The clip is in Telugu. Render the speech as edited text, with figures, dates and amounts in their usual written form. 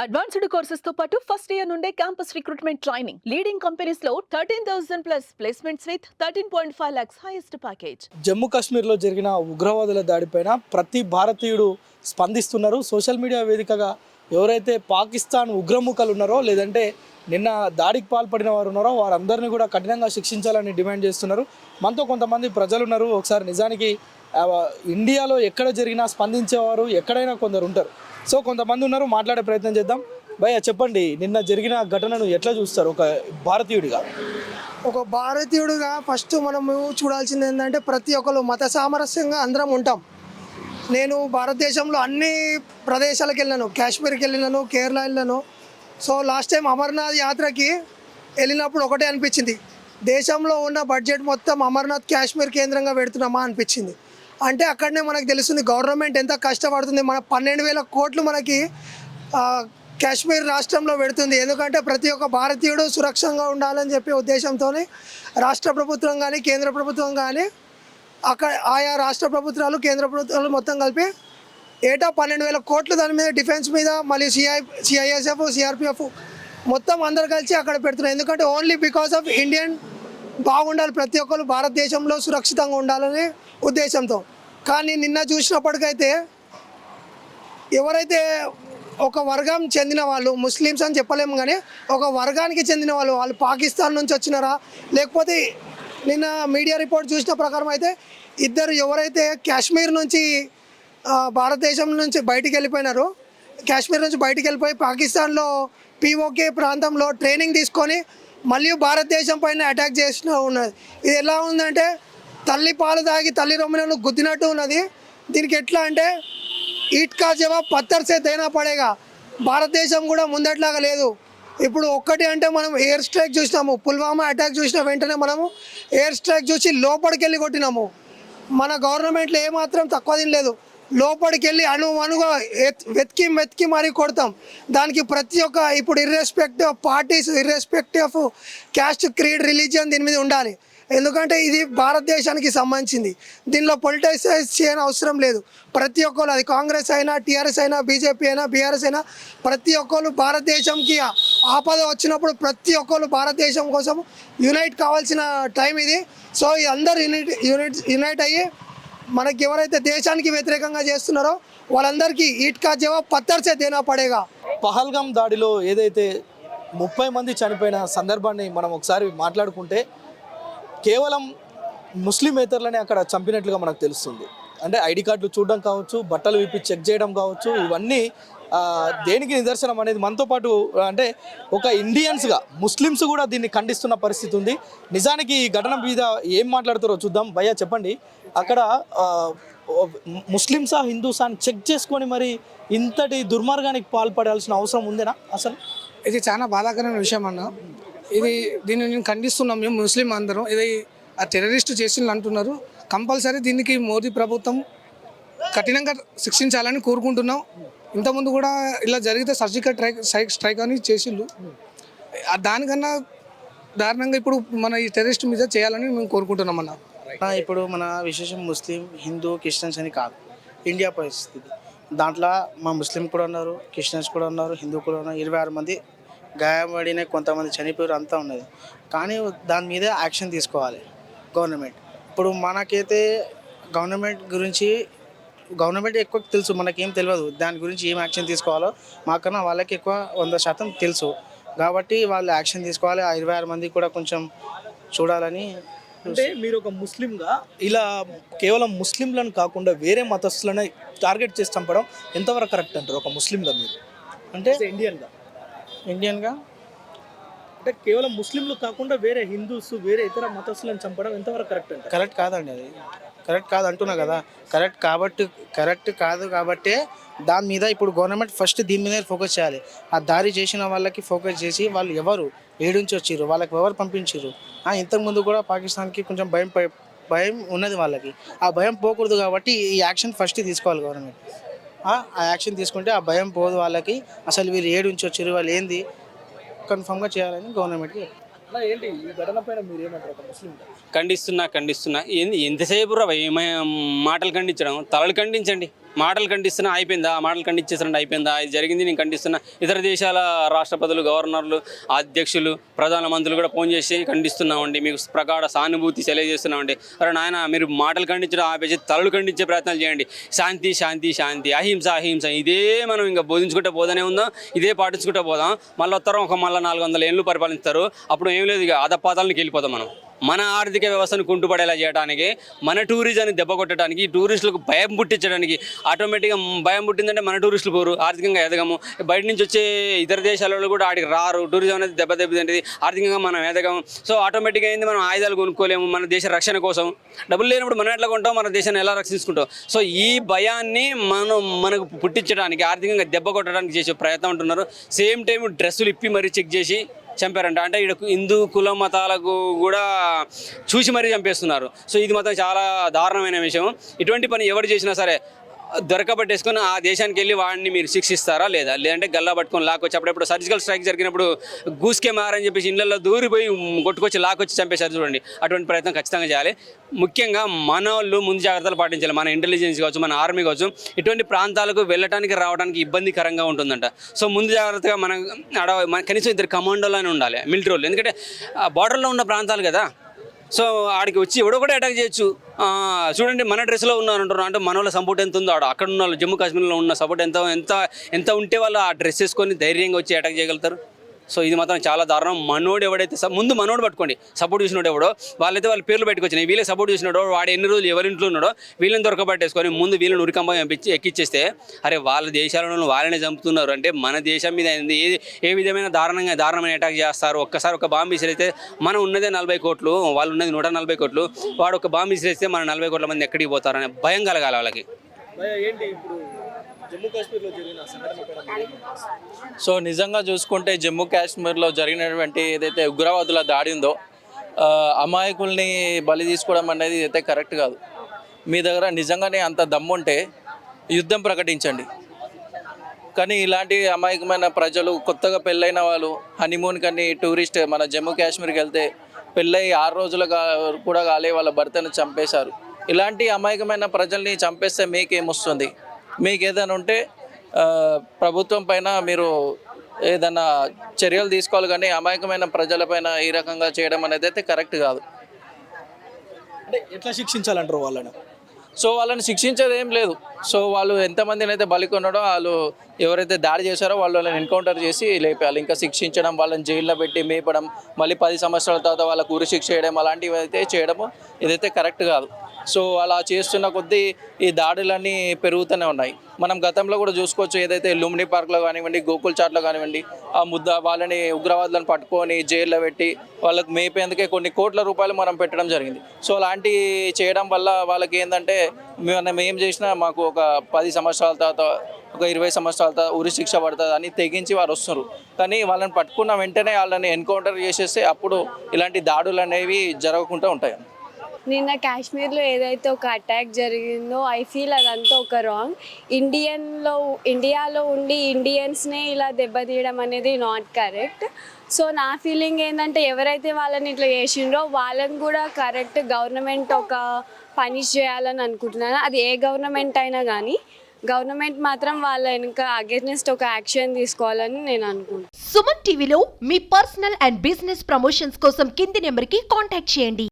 అడ్వాన్స్డ్ కోర్సెస్ తో పాటు ఫస్ట్ ఇయర్ నుండే campus recruitment training leading companies లో 13,000 plus placements with 13.5 lakhs highest package. Jammu కాశ్మీర్లో జరిగిన ఉగ్రవాదుల దాడిపైన ప్రతి భారతీయుడు స్పందిస్తున్నారు. సోషల్ మీడియా వేదికగా ఎవరైతే పాకిస్తాన్ ఉగ్రముఖాలు ఉన్నారో లేదంటే నిన్న దాడికి పాల్పడిన వారు ఉన్నారో వారందరినీ కూడా కఠినంగా శిక్షించాలని డిమాండ్ చేస్తున్నారు. మనతో కొంతమంది ప్రజలు ఉన్నారు. ఒకసారి నిజానికి ఇండియాలో ఎక్కడ జరిగినా స్పందించేవారు ఎక్కడైనా కొందరు ఉంటారు. సో కొంతమంది ఉన్నారు, మాట్లాడే ప్రయత్నం చేద్దాం. భయ్య చెప్పండి, నిన్న జరిగిన ఘటనను ఎట్లా చూస్తారు ఒక భారతీయుడిగా? ఒక భారతీయుడిగా ఫస్ట్ మనము చూడాల్సింది ఏంటంటే ప్రతి ఒక్కరు మత సామరస్యంగా అందరం ఉంటాం. నేను భారతదేశంలో అన్ని ప్రదేశాలకు వెళ్ళాను, కాశ్మీర్కి వెళ్ళినాను, కేరళ వెళ్ళాను. సో లాస్ట్ టైం అమర్నాథ్ యాత్రకి వెళ్ళినప్పుడు ఒకటే అనిపించింది, దేశంలో ఉన్న బడ్జెట్ మొత్తం అమర్నాథ్ కాశ్మీర్ కేంద్రంగా పెడుతున్నామా అనిపించింది. అంటే అక్కడనే మనకు తెలుస్తుంది గవర్నమెంట్ ఎంత కష్టపడుతుంది. మన 12,000 కోట్లు మనకి కాశ్మీర్ రాష్ట్రంలో పెడుతుంది. ఎందుకంటే ప్రతి ఒక్క భారతీయుడు సురక్షంగా ఉండాలని చెప్పే ఉద్దేశంతో రాష్ట్ర ప్రభుత్వం కానీ కేంద్ర ప్రభుత్వం కానీ అక్కడ ఆయా రాష్ట్ర ప్రభుత్వాలు కేంద్ర ప్రభుత్వాలు మొత్తం కలిపి ఏటా 12,000 కోట్లు దాని మీద డిఫెన్స్ మీద మళ్ళీ సిఐఎస్ఎఫ్ సిఆర్పిఎఫ్ మొత్తం అందరు కలిసి అక్కడ పెడుతున్నారు. ఎందుకంటే ఓన్లీ బికాస్ ఆఫ్ ఇండియన్ బాగుండాలి, ప్రతి ఒక్కరు భారతదేశంలో సురక్షితంగా ఉండాలనే ఉద్దేశంతో. కానీ నిన్న చూసినప్పటికైతే ఎవరైతే ఒక వర్గం చెందిన వాళ్ళు, ముస్లిమ్స్ అని చెప్పలేము కానీ ఒక వర్గానికి చెందిన వాళ్ళు పాకిస్తాన్ నుంచి వచ్చినారా లేకపోతే నిన్న మీడియా రిపోర్ట్ చూసిన ప్రకారం అయితే ఇద్దరు ఎవరైతే కాశ్మీర్ నుంచి భారతదేశం నుంచి బయటికి వెళ్ళిపోయినారో, కాశ్మీర్ నుంచి బయటికి వెళ్ళిపోయి పాకిస్తాన్లో పిఓకే ప్రాంతంలో ట్రైనింగ్ తీసుకొని మళ్ళీ భారతదేశం పైన అటాక్ చేసిన ఉన్నది. ఇది ఎలా ఉందంటే తల్లి పాలు తాగి తల్లి రొమ్మినను గుద్దినట్టు ఉన్నది. దీనికి ఎట్లా అంటే ఈట్ కా జవాబ్ పత్తర్ సే దేనా పడేగా. భారతదేశం కూడా ముందట్లాగా లేదు. ఇప్పుడు ఒక్కటి అంటే మనం ఎయిర్ స్ట్రైక్ చూసినాము, పుల్వామా అటాక్ చూసిన వెంటనే మనము ఎయిర్ స్ట్రైక్ చూసి లోపలికి వెళ్ళి కొట్టినాము. మన గవర్నమెంట్లో ఏమాత్రం తక్కువ తినలేదు. లోపలికి వెళ్ళి అణుగా వెతికి మరీ కొడతాం. దానికి ప్రతి ఒక్క ఇప్పుడు irrespective of parties, irrespective of caste, creed, religion దీని మీద ఉండాలి. ఎందుకంటే ఇది భారతదేశానికి సంబంధించింది. దీనిలో పొలిటిసైజ్ చేయని అవసరం లేదు. ప్రతి ఒక్కరు, అది కాంగ్రెస్ అయినా, టీఆర్ఎస్ అయినా, బీజేపీ అయినా, బీఆర్ఎస్ అయినా, ప్రతి ఒక్కరు భారతదేశంకి ఆపద వచ్చినప్పుడు ప్రతి ఒక్కరు భారతదేశం కోసం యునైట్ కావాల్సిన టైం ఇది. సో ఈ అందరు యునైట్ అయ్యి మనకి ఎవరైతే దేశానికి వ్యతిరేకంగా చేస్తున్నారో వాళ్ళందరికీ ఈట్ కా జవాబ్ పత్తర్ సే దేనా పడేగా. పహల్గామ్ దాడిలో ఏదైతే 30 మంది చనిపోయిన సందర్భాన్ని మనం ఒకసారి మాట్లాడుకుంటే కేవలం ముస్లిమేతరులని అక్కడ చంపినట్లుగా మనకు తెలుస్తుంది. అంటే ఐడి కార్డులు చూడడం కావచ్చు, బట్టలు విప్పి చెక్ చేయడం కావచ్చు, ఇవన్నీ దేనికి నిదర్శనం అనేది మనతో పాటు అంటే ఒక ఇండియన్స్గా ముస్లిమ్స్ కూడా దీన్ని ఖండిస్తున్న పరిస్థితి ఉంది. నిజానికి ఈ ఘటన మీద ఏం మాట్లాడుతారో చూద్దాం. భయ్యా చెప్పండి, అక్కడ ముస్లిమ్సా హిందూసా అని చెక్ చేసుకొని మరి ఇంతటి దుర్మార్గానికి పాల్పడాల్సిన అవసరం ఉందేనా? అసలు ఇది చాలా బాధాకరమైన విషయం అన్న. దీన్ని నేను ఖండిస్తున్నాం. మేము ముస్లిం అందరం ఇది ఆ టెర్రరిస్ట్ చేసింది అంటున్నారు. కంపల్సరీ దీనికి మోదీ ప్రభుత్వం కఠినంగా శిక్షించాలని కోరుకుంటున్నాం. ఇంతకుముందు కూడా ఇలా జరిగితే సర్జికల్ స్ట్రైక్ అని చేసిండు. దానికన్నా దారుణంగా ఇప్పుడు మన ఈ టెర్రరిస్ట్ మీద చేయాలని మేము కోరుకుంటున్నాం అన్న. ఇప్పుడు మన విశేషం ముస్లిం, హిందూ, క్రిస్టియన్స్ అని కాదు, ఇండియా పరిస్థితి. దాంట్లో మా ముస్లిం కూడా ఉన్నారు, క్రిస్టియన్స్ కూడా ఉన్నారు, హిందూ కూడా ఉన్నారు. 26 మంది గాయపడిన, కొంతమంది చనిపోయారు, అంతా ఉన్నది. కానీ దాని మీద యాక్షన్ తీసుకోవాలి గవర్నమెంట్. ఇప్పుడు మనకైతే గవర్నమెంట్ ఎక్కువ తెలుసు, మనకేం తెలియదు దాని గురించి ఏం యాక్షన్ తీసుకోవాలో. మాకన్నా వాళ్ళకి ఎక్కువ 100% తెలుసు. కాబట్టి వాళ్ళు యాక్షన్ తీసుకోవాలి. ఆ 26 మంది కూడా కొంచెం చూడాలని. అంటే మీరు ఒక ముస్లింగా ఇలా కేవలం ముస్లింలను కాకుండా వేరే మతస్థులను టార్గెట్ చేసి చంపడం ఎంతవరకు కరెక్ట్ అంటారు ఒక ముస్లింగా మీరు? అంటే ఇండియన్గా అంటే కేవలం ముస్లింలు కాకుండా వేరే హిందూస్, వేరే ఇతర మతస్థులను చంపడం ఎంతవరకు కరెక్ట్ అంటారు? కరెక్ట్ కాదండి, అది కరెక్ట్ కాదు అంటున్నా కదా. కరెక్ట్ కాదు కాబట్టే దాని మీద ఇప్పుడు గవర్నమెంట్ ఫస్ట్ దీని మీద ఫోకస్ చేయాలి. ఆ దాడి చేసిన వాళ్ళకి ఫోకస్ చేసి వాళ్ళు ఎవరు, ఏడుంచి వచ్చారు, వాళ్ళకి ఎవరు పంపించారు. ఇంతకుముందు కూడా పాకిస్తాన్కి కొంచెం భయం ఉన్నది వాళ్ళకి. ఆ భయం పోకూడదు కాబట్టి ఈ యాక్షన్ ఫస్ట్ తీసుకోవాలి గవర్నమెంట్. ఆ యాక్షన్ తీసుకుంటే ఆ భయం పోదు వాళ్ళకి. అసలు వీళ్ళు ఏడుంచి వచ్చారు, వాళ్ళు ఏంది కన్ఫర్మ్గా చేయాలని గవర్నమెంట్కి. ఏంటి ఈ ఘటన పైన మీరు ఏమంటారు ఒక ముస్లింగా? ఖండిస్తున్నా ఎంతసేపు మాటలు ఖండించడం, తలలు ఖండించండి. మాటలు ఖండిస్తున్నా అయిపోయిందా, మాటలు ఖండించేస్తున్నా అయిపోయిందా, ఇది జరిగింది నేను ఖండిస్తున్నా. ఇతర దేశాల రాష్ట్రపతులు, గవర్నర్లు, అధ్యక్షులు, ప్రధానమంత్రులు కూడా ఫోన్ చేసి ఖండిస్తున్నామండి, మీకు ప్రగాఢ సానుభూతి తెలియజేస్తున్నామండి. అరే నాయన, మీరు మాటలు ఖండించడం ఆపేసి తలలు ఖండించే ప్రయత్నాలు చేయండి. శాంతి శాంతి శాంతి, అహింస అహింస, ఇదే మనం ఇంకా బోధించుకుంటే పోదనే ఉందాం, ఇదే పాటించుకుంటూ పోదాం. మళ్ళీ వస్తారు మళ్ళీ 400 ఏళ్ళు పరిపాలిస్తారు. అప్పుడు ఏం లేదు, ఇక అధపాతాలకు వెళ్ళిపోతాం మనం. మన ఆర్థిక వ్యవస్థను కుంటుపడేలా చేయడానికి, మన టూరిజాన్ని దెబ్బ కొట్టడానికి, టూరిస్టులకు భయం పుట్టించడానికి, ఆటోమేటిక్గా భయం పుట్టిందంటే మన టూరిస్టులు పోరు, ఆర్థికంగా ఎదగము. బయట నుంచి వచ్చే ఇతర దేశాలలో కూడా ఆడికి రారు. టూరిజం అనేది దెబ్బతింటుంది, ఆర్థికంగా మనం ఎదగము. సో ఆటోమేటిక్గా అయింది, మనం ఆయుధాలు కొనుక్కోలేము. మన దేశ రక్షణ కోసం డబ్బులు లేనప్పుడు మనం ఎట్లా కొంటాం, మన దేశాన్ని ఎలా రక్షించుకుంటాం. సో ఈ భయాన్ని మనకు పుట్టించడానికి, ఆర్థికంగా దెబ్బ కొట్టడానికి చేసే ప్రయత్నం ఉంటున్నారు. సేమ్ టైం డ్రెస్సులు ఇప్పి మరీ చెక్ చేసి చంపారంట. అంటే ఇక్కడ హిందూ కుల మతాలకు కూడా చూసి మరీ చంపేస్తున్నారు. సో ఇది మాత్రం చాలా దారుణమైన విషయం. ఇటువంటి పని ఎవరు చేసినా సరే దొరకబట్టేసుకొని ఆ దేశానికి వెళ్ళి వాడిని మీరు శిక్షిస్తారా లేదా, లేదంటే గల్లా పట్టుకొని లాక్కొచ్చి, అప్పుడప్పుడు సర్జికల్ స్ట్రైక్ జరిగినప్పుడు గూస్కే మారని చెప్పేసి ఇళ్ళల్లో దూరిపోయి కొట్టుకొచ్చి లాక్కొచ్చి చంపేశారు చూడండి. అటువంటి ప్రయత్నం ఖచ్చితంగా చేయాలి. ముఖ్యంగా మన వాళ్ళు ముందు జాగ్రత్తలు పాటించాలి. మన ఇంటెలిజెన్స్ కావచ్చు, మన ఆర్మీ కావచ్చు, ఇటువంటి ప్రాంతాలకు వెళ్ళటానికి రావడానికి ఇబ్బందికరంగా ఉంటుందంట. సో ముందు జాగ్రత్తగా మన కనీసం 2 కమాండోలు అని ఉండాలి, మిలిటరీ వాళ్ళు. ఎందుకంటే బార్డర్లో ఉన్న ప్రాంతాలు కదా. సో ఆడికి వచ్చి ఎవడో కూడా అటాక్ చేయొచ్చు. చూడండి, మన డ్రెస్లో ఉన్నారంటున్నారు అంటే మన వాళ్ళ సపోర్ట్ ఎంత ఉందో, అక్కడ ఉన్న వాళ్ళు జమ్మూ కాశ్మీర్లో ఉన్న సపోర్ట్ ఎంత ఉంటే వాళ్ళు ఆ డ్రెస్ వేసుకొని ధైర్యంగా వచ్చి అటాక్ చేయగలుగుతారు. సో ఇది మాత్రం చాలా దారుణం. మనోడు ఎవడైతే ముందు మనోడు పట్టుకోండి, సపోర్ట్ చూసినాడు ఎవడో, వాళ్ళైతే వాళ్ళ పేర్లు పెట్టుకొచ్చినాయి. వీళ్ళే సపోర్ట్ చూసినాడో, వాడు ఎన్ని రోజులు ఎవరింట్లో ఉన్నాడో వీళ్ళని దొరకబట్టేసుకొని ముందు వీళ్ళని ఉరికంబం ఎక్కిచ్చేస్తే, అరే వాళ్ళ దేశాలలో వాళ్ళనే చంపుతున్నారు అంటే మన దేశం మీద ఏ విధమైన దారుణమైన అటాక్ చేస్తారు. ఒక్కసారి ఒక బాంబు విసిరైతే మనం ఉన్నదే 40 కోట్లు, వాళ్ళు ఉన్నది 140 కోట్లు. వాడు ఒక బాంబు విసిరేస్తే మన 40 కోట్ల మంది ఎక్కడికి పోతారనే భయం కలగాలి వాళ్ళకి. ఏంటి ఇప్పుడు జమ్మూ కాశ్మీర్లో జరిగిన సంఘటన? సో నిజంగా చూసుకుంటే జమ్మూ కాశ్మీర్లో జరిగినటువంటి ఏదైతే ఉగ్రవాదుల దాడి ఉందో, అమాయకుల్ని బలి తీసుకోవడం అనేది అయితే కరెక్ట్ కాదు. మీ దగ్గర నిజంగానే అంత దమ్ముంటే యుద్ధం ప్రకటించండి. కానీ ఇలాంటి అమాయకమైన ప్రజలు, కొత్తగా పెళ్ళైన వాళ్ళు హనీమూన్ కానీ టూరిస్ట్ మన జమ్మూ కాశ్మీర్కి వెళ్తే పెళ్ళై 6 రోజులు కూడా కాలే వాళ్ళ భర్తను చంపేశారు. ఇలాంటి అమాయకమైన ప్రజల్ని చంపేస్తే మీకేమొస్తుంది? మీకు ఏదైనా ఉంటే ప్రభుత్వం పైన మీరు ఏదైనా చర్యలు తీసుకోవాలి, కానీ అమాయకమైన ప్రజలపైన ఈ రకంగా చేయడం అనేది అయితే కరెక్ట్ కాదు. అంటే ఎట్లా శిక్షించాలంటారు వాళ్ళని? సో వాళ్ళని శిక్షించేది ఏం లేదు. సో వాళ్ళు ఎంతమందిని అయితే బలి కొన్నాడో, వాళ్ళు ఎవరైతే దాడి చేశారో వాళ్ళని ఎన్కౌంటర్ చేసి లేపేయాలి. ఇంకా శిక్షించడం, వాళ్ళని జైల్లో పెట్టి మేపడం, మళ్ళీ 10 సంవత్సరాల తర్వాత వాళ్ళకు ఉరి శిక్ష చేయడం, అలాంటివి అయితే చేయడము ఇదైతే కరెక్ట్ కాదు. సో అలా చేస్తున్న కొద్దీ ఈ దాడులన్నీ పెరుగుతూనే ఉన్నాయి. మనం గతంలో కూడా చూసుకోవచ్చు, ఏదైతే లుంబిని పార్క్లో కానివ్వండి, గోకుల్ చాట్లో కానివ్వండి, వాళ్ళని ఉగ్రవాదులను పట్టుకొని జైల్లో పెట్టి వాళ్ళకి మేపేందుకే కొన్ని కోట్ల రూపాయలు మనం పెట్టడం జరిగింది. సో అలాంటి చేయడం వల్ల వాళ్ళకి ఏంటంటే, మనం ఏం చేసినా మాకు ఒక 10 సంవత్సరాల తర్వాత, ఒక 20 సంవత్సరాల తర్వాత ఉరి శిక్ష పడుతుంది అని తెగించి వారు వస్తున్నారు. కానీ వాళ్ళని పట్టుకున్న వెంటనే వాళ్ళని ఎన్కౌంటర్ చేసేస్తే అప్పుడు ఇలాంటి దాడులు అనేవి జరగకుండా ఉంటాయి. నిన్న కాశ్మీర్లో ఏదైతే ఒక అటాక్ జరిగిందో, ఐ ఫీల్ అదంతా ఒక రాంగ్. ఇండియాలో ఉండి ఇండియన్స్నే ఇలా దెబ్బతీయడం అనేది నాట్ కరెక్ట్. సో నా ఫీలింగ్ ఏంటంటే, ఎవరైతే వాళ్ళని ఇట్లా చేసిండ్రో వాళ్ళని కూడా కరెక్ట్ గవర్నమెంట్ ఒక పనిష్ చేయాలని అనుకుంటున్నాను. అది ఏ గవర్నమెంట్ అయినా కానీ గవర్నమెంట్ మాత్రం వాళ్ళ వెనుక అగేన్స్ట్ ఒక యాక్షన్ తీసుకోవాలని నేను అనుకుంటున్నాను. సుమన్ టీవీలో మీ పర్సనల్ అండ్ బిజినెస్ ప్రమోషన్స్ కోసం కింది నెంబర్కి కాంటాక్ట్ చేయండి.